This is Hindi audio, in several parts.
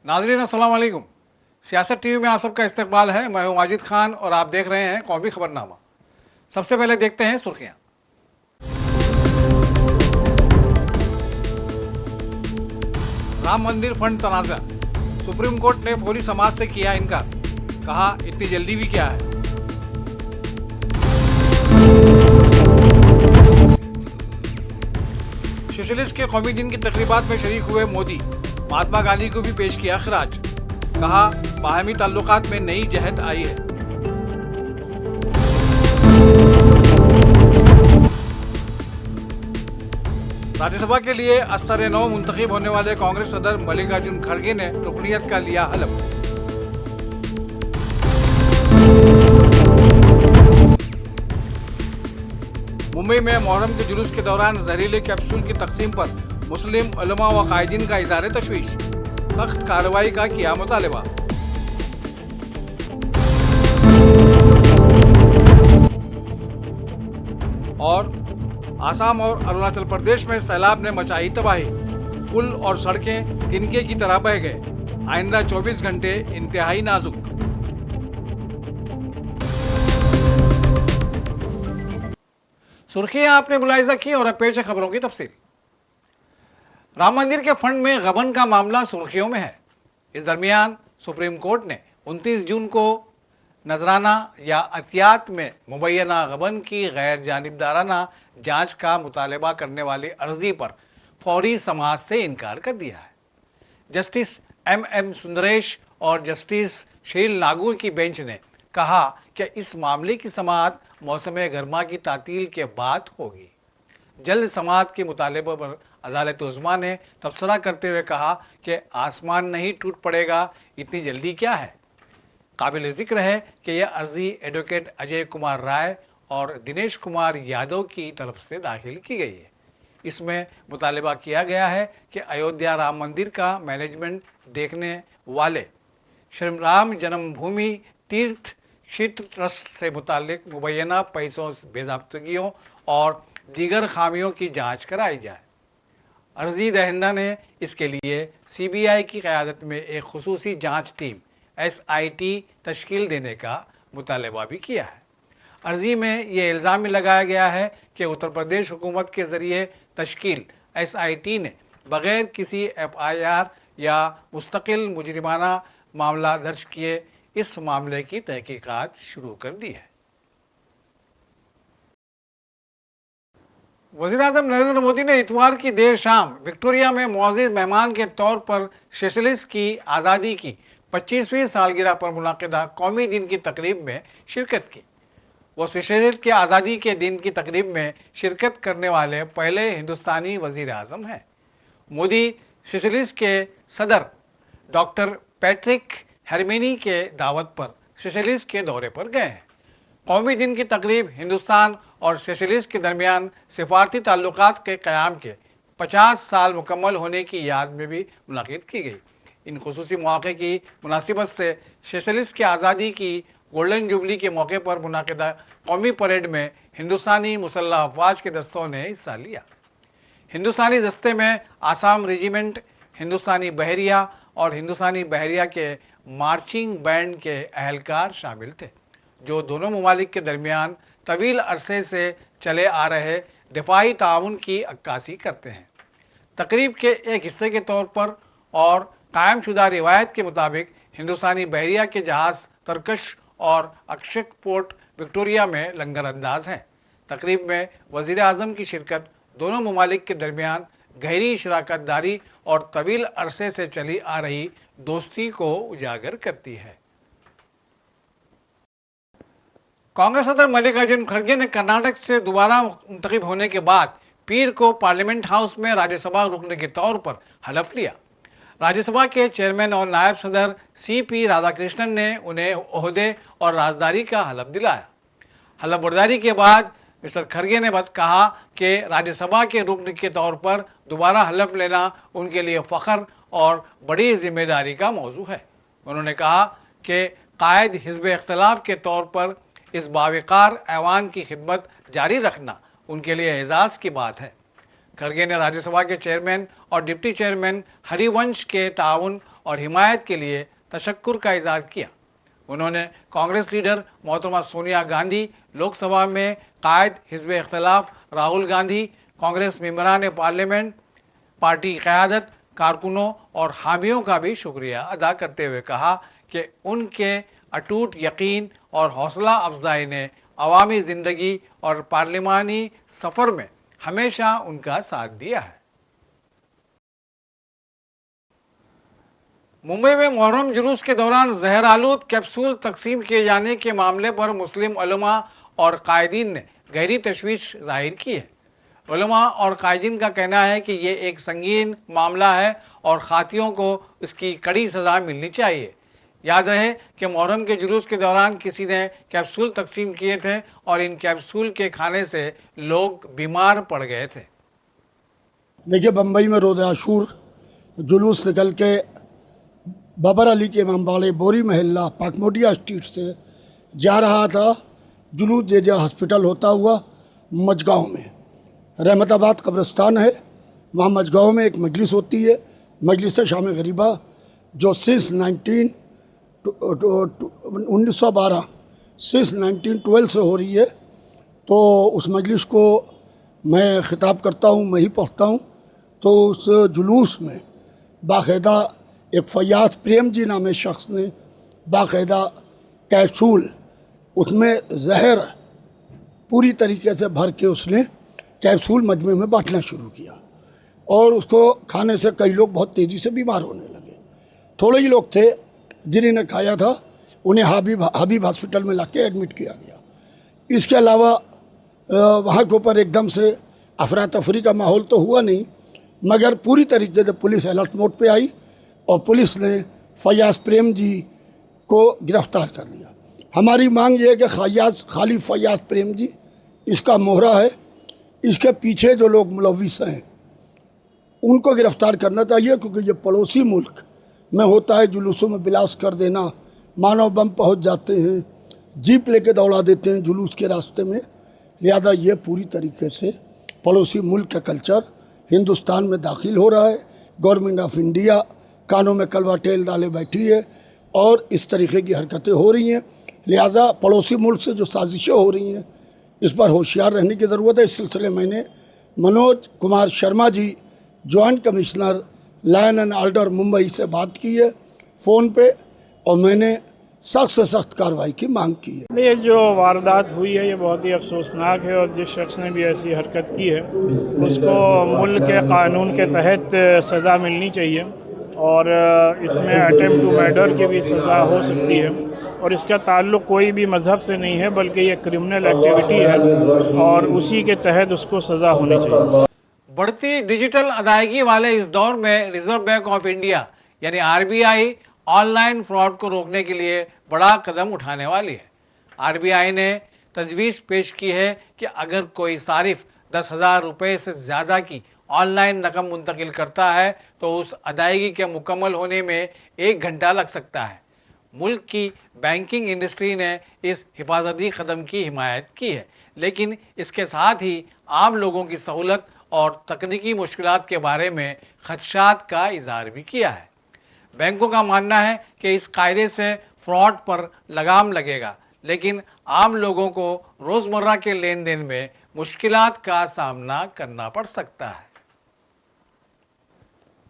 नाज़रीन अस्सलाम वालेकुम। सियासत टीवी में आप सबका इस्तकबाल है। मैं हूं माजिद खान और आप देख रहे हैं कौमी खबरनामा। सबसे पहले देखते हैं सुर्खियां। राम मंदिर फंड तनाज़ा, सुप्रीम कोर्ट ने फौरी समाज से किया इनकार। कहा इतनी जल्दी भी क्या है। सेशेल्स के कौमी दिन की तकरीबात में शरीक हुए मोदी, महात्मा गांधी को भी पेश किया खिराज। कहा बाहमी ताल्लुकात में नई जहद आई है। राज्यसभा के लिए असर-ए-नौ मुंतखब होने वाले कांग्रेस सदर मल्लिकार्जुन खड़गे ने रुकनियत का लिया हलफ। मुंबई में मुहर्रम के जुलूस के दौरान जहरीले कैप्सूल की तकसीम पर मुस्लिम उलमा व कायदीन का इज़हार तशवीश, सख्त कार्रवाई का किया मुतालबा। और आसाम और अरुणाचल प्रदेश में सैलाब ने मचाई तबाही, पुल और सड़कें तिनके की तरह बह गए। आइंदा 24 घंटे इंतहाई नाजुक। सुर्खियां आपने मुलाहिजा की और अब पेश है खबरों की तफसील। राम मंदिर के फंड में गबन का मामला सुर्खियों में है। इस दरमियान सुप्रीम कोर्ट ने 29 जून को नजराना या अतियात में मुबैना गबन की गैर जानिबदाराना जांच का मुतालबा करने वाली अर्जी पर फौरी समाअत से इनकार कर दिया है। Justice M.M. सुंदरेश और जस्टिस शील नागू की बेंच ने कहा कि इस मामले की समाअत मौसम गर्मा की तातील के बाद होगी। जल्द समाअत के मुतालबे पर अदालत उज़्मा ने तबसरा करते हुए कहा कि आसमान नहीं टूट पड़ेगा, इतनी जल्दी क्या है। काबिल ज़िक्र है कि यह अर्जी एडवोकेट अजय कुमार राय और दिनेश कुमार यादव की तरफ से दाखिल की गई है। इसमें मुतालबा किया गया है कि अयोध्या राम मंदिर का मैनेजमेंट देखने वाले श्री राम जन्मभूमि तीर्थ क्षेत्र ट्रस्ट से मुतालिक मुबैना पैसों बेज़ाब्तगियों और दीगर खामियों की जांच कराई जाए। अर्जी दहिंदा ने इसके लिए CBI की क़यादत में एक खुसूसी जांच टीम SIT तश्कील देने का मुतालबा भी किया है। अर्जी में ये इल्ज़ाम लगाया गया है कि उत्तर प्रदेश हुकूमत के ज़रिए तश्कील SIT ने बग़ैर किसी FIR या मुस्तकिल मुजरिमाना मामला दर्ज किए इस मामले की तहकीकात शुरू कर दी है। वज़ीर-ए-आज़म नरेंद्र मोदी ने इतवार की देर शाम विक्टोरिया में मुअज़्ज़िज़ मेहमान के तौर पर सेशेल्स की आज़ादी की 25वीं सालगिरह पर मुनाक़िदा कौमी दिन की तकरीब में शिरकत की। वो सेशेल्स के आज़ादी के दिन की तकरीब में शिरकत करने वाले पहले हिंदुस्तानी वज़ीर-ए-आज़म हैं। मोदी सेशेल्स के सदर डॉक्टर पैट्रिक हेरमिनी के दावत पर सेशेल्स के दौरे पर गए हैं। कौमी दिन की तकरीब हिंदुस्तान और सेशेल्स के दरमियान सिफारती ताल्लुकात के क़याम के 50 साल मुकम्मल होने की याद में भी मुनक़िद की गई। इन खुसूसी मौक़े की मुनासिबत से सेशेल्स की आज़ादी की गोल्डन जुबली के मौके पर मुनाक़िदा कौमी परेड में हिंदुस्तानी मुसल्लह अफ़वाज के दस्तों ने हिस्सा लिया। हिंदुस्तानी दस्ते में आसाम रेजिमेंट, हिंदुस्तानी बहरिया और हिंदुस्तानी बहरिया के मार्चिंग बैंड के अहलकार शामिल थे, जो दोनों ममालिक के दरमियान तवील अरसे से चले आ रहे दिफाई ताउन की अक्कासी करते हैं। तकरीब के एक हिस्से के तौर पर और कायम शुदा रिवायत के मुताबिक हिंदुस्तानी बहरिया के जहाज़ तरकश और अक्षक पोर्ट विक्टोरिया में लंगर अंदाज हैं। तकरीब में वज़ीर-ए-आज़म की शिरकत दोनों ममालिक के दरमियान गहरी शराकत दारी और तवील अरसे से चली आ रही दोस्ती को उजागर करती है। कांग्रेस सदर मल्लिकार्जुन खड़गे ने कर्नाटक से दोबारा मुंतखब होने के बाद पीर को पार्लियामेंट हाउस में राज्यसभा रुकने के तौर पर हलफ लिया। राज्यसभा के चेयरमैन और नायब सदर CP राधाकृष्णन ने उन्हें ओहदे और राजदारी का हलफ दिलाया। हलफ बर्दारी के बाद मिस्टर खड़गे ने कहा कि राज्यसभा के रुकन के तौर पर दोबारा हलफ लेना उनके लिए फ़ख्र और बड़ी जिम्मेदारी का मौजू है। उन्होंने कहा कि कायद हिज़्ब इख्तिलाफ के तौर पर इस बावकार ऐवान की खिदमत जारी रखना उनके लिए एजाज़ की बात है। खड़गे ने राज्यसभा के चेयरमैन और डिप्टी चेयरमैन हरिवंश के ताउन और हिमायत के लिए तशक्कुर का इजहार किया। उन्होंने कांग्रेस लीडर मोहतरमा सोनिया गांधी, लोकसभा में कायद हिज़्ब इख्तिलाफ राहुल गांधी, कांग्रेस मेंबरान पार्लियामेंट, पार्टी क़यादत, कारकुनों और हामियों का भी शुक्रिया अदा करते हुए कहा कि उनके अटूट यकीन और हौसला अफजाई ने अवामी ज़िंदगी और पार्लिमानी सफ़र में हमेशा उनका साथ दिया है। मुंबई में मुहर्रम जुलूस के दौरान जहर आलूद कैप्सूल तकसीम किए जाने के मामले पर मुस्लिम उलमा और कायदीन ने गहरी तशवीश जाहिर की है। उलमा और कायदीन का कहना है कि ये एक संगीन मामला है और खातियों को इसकी कड़ी सज़ा मिलनी चाहिए। याद रहे कि मुहर्रम के जुलूस के दौरान किसी ने कैप्सूल तकसीम किए थे और इन कैप्सूल के खाने से लोग बीमार पड़ गए थे। देखिए, बम्बई में रोज़ आशूर जुलूस निकल के बाबर अली के इमामबाड़े बोरी महल्ला पाकमोडिया स्ट्रीट से जा रहा था। जुलूस जेजा हॉस्पिटल होता हुआ मजगांव में रहमताबाद कब्रिस्तान है, वहाँ मजगांव में एक मजलिस होती है, मजलिस शाम गरीबा, जो सिंस 1912 सिंस 1912 से हो रही है। तो उस मजलिस को मैं ख़िताब करता हूँ, मैं ही पढ़ता हूँ। तो उस जुलूस में बाकायदा एक फयाज प्रेम जी नामे शख्स ने बाकायदा कैप्सूल, उसमें जहर पूरी तरीके से भर के उसने कैप्सूल मजमे में बांटना शुरू किया और उसको खाने से कई लोग बहुत तेज़ी से बीमार होने लगे। थोड़े ही लोग थे जिन्होंने खाया था, उन्हें हबीब हॉस्पिटल में लाके एडमिट किया गया। इसके अलावा वहाँ के ऊपर एकदम से अफरा तफरी का माहौल तो हुआ नहीं, मगर पूरी तरीके से पुलिस अलर्ट मोड पे आई और पुलिस ने फयाज प्रेम जी को गिरफ्तार कर लिया। हमारी मांग ये है कि खाली फयाज प्रेम जी इसका मोहरा है, इसके पीछे जो लोग मुलविस हैं उनको गिरफ्तार करना चाहिए, क्योंकि ये पड़ोसी मुल्क में होता है जुलूसों में बिलास कर देना, मानव बम पहुंच जाते हैं, जीप लेके दौड़ा देते हैं जुलूस के रास्ते में। लिहाजा ये पूरी तरीके से पड़ोसी मुल्क का कल्चर हिंदुस्तान में दाखिल हो रहा है। गवर्नमेंट ऑफ इंडिया कानों में कलवा तेल डाले बैठी है और इस तरीके की हरकतें हो रही हैं। लिहाजा पड़ोसी मुल्क से जो साजिशें हो रही हैं, इस पर होशियार रहने की ज़रूरत है। इस सिलसिले में मैंने Manoj Kumar Sharma ji, joint commissioner line and order Mumbai से बात की है फ़ोन पे, और मैंने सख्त से सख्त कार्रवाई की मांग की है। ये जो वारदात हुई है ये बहुत ही अफसोसनाक है और जिस शख्स ने भी ऐसी हरकत की है उसको मुल्क के कानून के तहत सज़ा मिलनी चाहिए और इसमें अटेम्प्ट टू मर्डर की भी सज़ा हो सकती है और इसका ताल्लुक़ कोई भी मज़हब से नहीं है, बल्कि ये क्रिमिनल एक्टिविटी है और उसी के तहत उसको सज़ा होनी चाहिए। बढ़ती डिजिटल अदायगी वाले इस दौर में रिजर्व बैंक ऑफ इंडिया यानी आरबीआई ऑनलाइन फ्रॉड को रोकने के लिए बड़ा कदम उठाने वाली है। आरबीआई ने तजवीज़ पेश की है कि अगर कोई सारिफ 10,000 रुपये से ज़्यादा की ऑनलाइन रकम मुंतकिल करता है तो उस अदायगी के मुकम्मल होने में 1 घंटा लग सकता है। मुल्क की बैंकिंग इंडस्ट्री ने इस हिफाजती कदम की हिमायत की है, लेकिन इसके साथ ही आम लोगों की सहूलत और तकनीकी मुश्किलात के बारे में खदशात का इजहार भी किया है। बैंकों का मानना है कि इस कायदे से फ्रॉड पर लगाम लगेगा, लेकिन आम लोगों को रोज़मर्रा के लेन देन में मुश्किलात का सामना करना पड़ सकता है।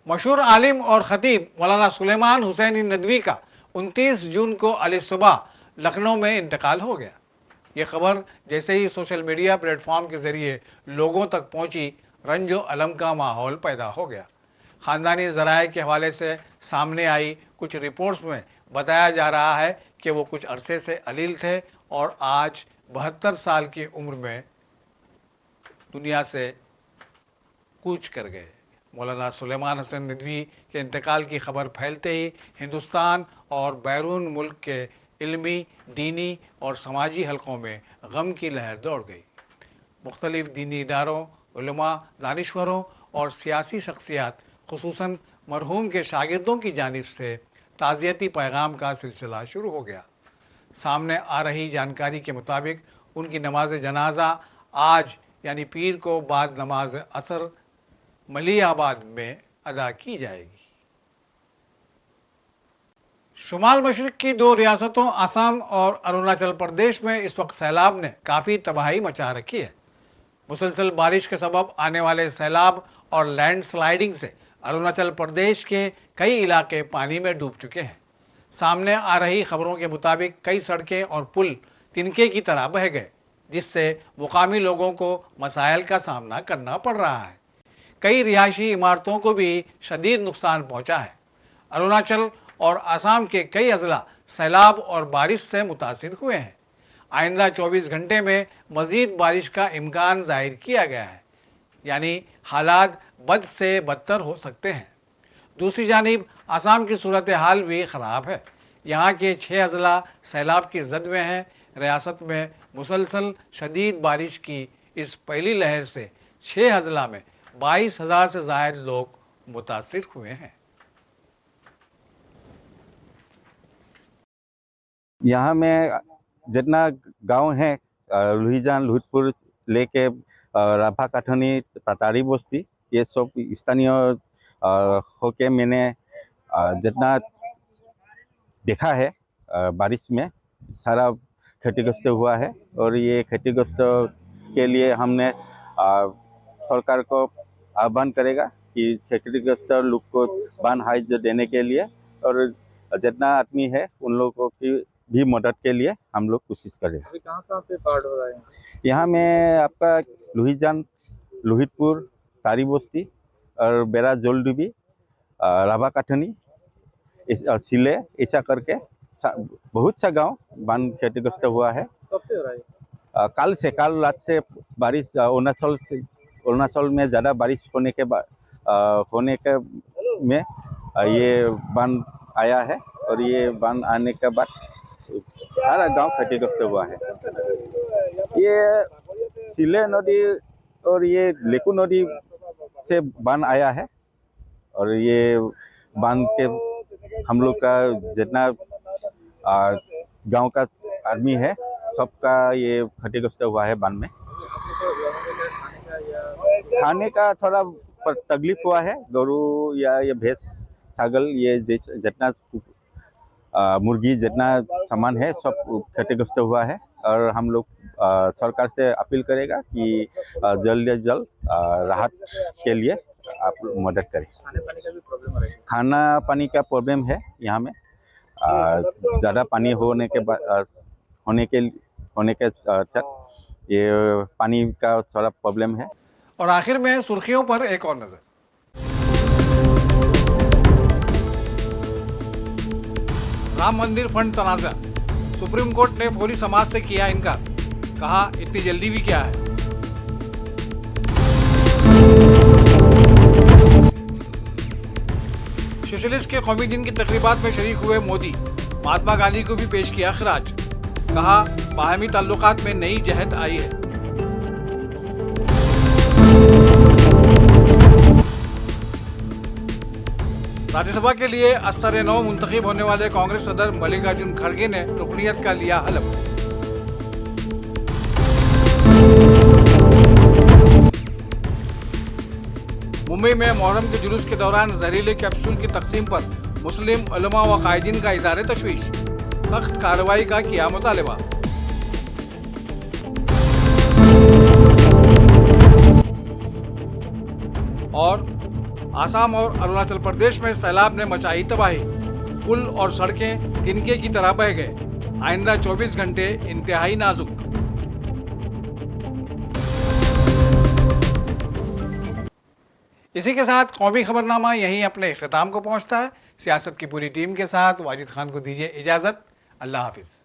मशहूर आलिम और ख़तीब मौलाना सुलेमान हुसैनी नदवी का 29 जून को अली सुबह लखनऊ में इंतकाल हो गया। ये खबर जैसे ही सोशल मीडिया प्लेटफॉर्म के ज़रिए लोगों तक पहुंची, रंजो अलम का माहौल पैदा हो गया। ख़ानदानी ज़राए के हवाले से सामने आई कुछ रिपोर्ट्स में बताया जा रहा है कि वो कुछ अरसे से अलील थे और आज 72 साल की उम्र में दुनिया से कूच कर गए। मौलाना सुलेमान हसन नदवी के इंतकाल की खबर फैलते ही हिंदुस्तान और बैरून मुल्क के इल्मी, दीनी और समाजी हलकों में गम की लहर दौड़ गई। मुख्तलिफ दीनी इदारों, उलमा, दानिश्वरों और सियासी शख्सियात खुसूसन मरहूम के शागिर्दों की जानिब से ताज़ियती पैगाम का सिलसिला शुरू हो गया। सामने आ रही जानकारी के मुताबिक उनकी नमाज जनाजा आज यानी पीर को बाद नमाज असर मलियाबाद में अदा की जाएगी। शुमाल मशरिक की दो रियासतों असम और अरुणाचल प्रदेश में इस वक्त सैलाब ने काफ़ी तबाही मचा रखी है। मुसलसल बारिश के सबब आने वाले सैलाब और लैंडस्लाइडिंग से अरुणाचल प्रदेश के कई इलाके पानी में डूब चुके हैं। सामने आ रही खबरों के मुताबिक कई सड़कें और पुल तिनके की तरह बह गए, जिससे मुकामी लोगों को मसाइल का सामना करना पड़ रहा है। कई रिहायशी इमारतों को भी शदीद नुकसान पहुंचा है। अरुणाचल और आसाम के कई अजला सैलाब और बारिश से मुतासिर हुए हैं। आइंदा 24 घंटे में मज़ीद बारिश का इम्कान जाहिर किया गया है, यानी हालात बद से बदतर हो सकते हैं। दूसरी जानिब आसाम की सूरत हाल भी ख़राब है। यहाँ के 6 अजला सैलाब की जद में हैं। रियासत में मुसलसल शदीद बारिश की इस पहली लहर से 6 अजला में 22,000 से ज़ायद लोग मुतासिर हुए हैं। यहाँ में जितना गांव है लुहिजान, लुहितपुर लेके राभा काठनी, पतारी बस्ती, ये सब स्थानीय होके मैंने जितना देखा है बारिश में सारा क्षतिग्रस्त हुआ है। और ये क्षतिग्रस्त के लिए हमने सरकार को आह्वान करेगा कि क्षतिग्रस्त लोग को बान हाइज देने के लिए, और जितना आदमी है उन लोगों की भी मदद के लिए हम लोग कोशिश करें। अभी कहाँ पे बाढ़ हो रहा है? यहाँ में आपका लुहिजान, लुहितपुर, तारी बस्ती और बेरा जोलडुबी, राभा काठनी, सिले, ऐसा करके बहुत सा गांव बाढ़ क्षतिग्रस्त हुआ है। कब से हो रहा है? कल रात से बारिश अरुणाचल में ज़्यादा बारिश होने के में ये बाढ़ आया है। और ये बाढ़ आने के बाद सारा गांव क्षतिग्रस्त हुआ है। ये सिले नदी और ये लेकू नदी से बाढ़ आया है। और ये बाढ़ के हम लोग का जितना गांव का आदमी है सबका ये क्षतिग्रस्त हुआ है बाढ़ में। खाने का थोड़ा तकलीफ हुआ है। गरु या ये भैंस, छागल, ये जितना मुर्गी, जितना सामान है सब क्षतिग्रस्त हुआ है। और हम लोग सरकार से अपील करेगा कि जल्द से जल्द राहत के लिए आप मदद करें। खाने पानी का भी प्रॉब्लम हो रहा है? खाना पानी का प्रॉब्लम है यहाँ में। ज़्यादा पानी होने के ये पानी का थोड़ा प्रॉब्लम है। और आखिर में सुर्खियों पर एक और नजर। राम मंदिर फंड तनाज़ा, सुप्रीम कोर्ट ने फौरी समाज से किया इनकार, कहा इतनी जल्दी भी क्या है। सोशलिस्ट के कौमी दिन की तकरीबात में शरीक हुए मोदी, महात्मा गांधी को भी पेश किया खिराज, कहा बाहमी ताल्लुकात में नई जहद आई है। राज्यसभा के लिए असर-ए-नौ मुंतखब होने वाले कांग्रेस सदर मल्लिकार्जुन खड़गे ने रुकनीयत का लिया हलफ। मुंबई में मुहर्रम के जुलूस के दौरान जहरीले कैप्सूल की तकसीम पर मुस्लिम उलमा व कायदीन का इज़हार तशवीश, सख्त कार्रवाई का किया मुतालबा। और आसाम और अरुणाचल प्रदेश में सैलाब ने मचाई तबाही, पुल और सड़कें तिनके की तरह बह गए। आइंदा 24 घंटे इंतहाई नाजुक। इसी के साथ कौमी खबरनामा यहीं अपने इख्तिताम को पहुंचता है। सियासत की पूरी टीम के साथ वाजिद खान को दीजिए इजाज़त। अल्लाह हाफिज़।